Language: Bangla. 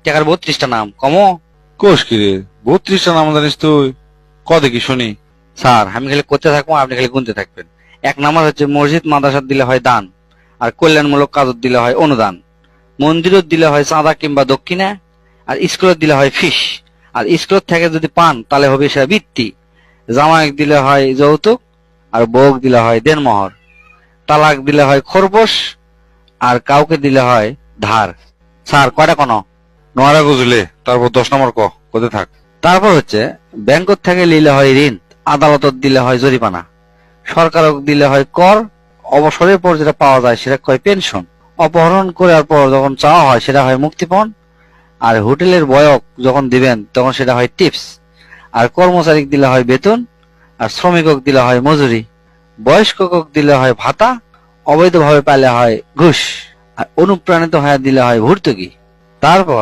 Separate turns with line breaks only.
টাকার 32টা নাম কমো।
কোষ কি রে, 32টা নাম জানিস তুই? ক দেখি শুনি।
স্যার আমি খালি করতে থাকবো, আপনি খালি গুনতে থাকবেন। 1 নাম্বার হচ্ছে মসজিদ মাদ্রাসাত দিলে হয় দান, আর কল্যাণমূলক কাজত দিলে হয় অনুদান, মন্দিরত দিলে হয় চাঁদা কিংবা দক্ষিণা, আর স্কুলত দিলে হয় ফিস, আর স্কুলত থেকে যদি পান তাহলে হবে সেটা বৃত্তি, জামাইক দিলে হয় যৌতুক, আর বউক দিলে হয় দেনমোহর, তালাক দিলে হয় খরপোশ, আর কাউকে দিলে হয় ধার। স্যার কয়টা কোন?
নোয়ারা বুঝলে, তারপর 10 নম্বর কোতে থাক।
তারপর হচ্ছে ব্যাংকত থেকে নিলে হয় ঋণ, আদালতত দিলে হয় জরিমানা, সরকারক দিলে হয় কর, অবসরের পর যেটা পাওয়া যায় সেটা কয় পেনশন, অপহরণ করার পর যখন চাওয়া হয় সেটা হয় মুক্তিপণ, আর হোটেলের বয়ক যখন দিবেন তখন সেটা হয় টিপস, আর কর্মচারীক দিলে হয় বেতন, আর শ্রমিকক দিলে হয় মজুরি, বয়স্কক দিলে হয় ভাতা, অবৈধভাবে পাইলে হয় ঘুষ, আর অনুপ্রাণিত হয়ে দিলে হয় ভর্তুকি। তারপর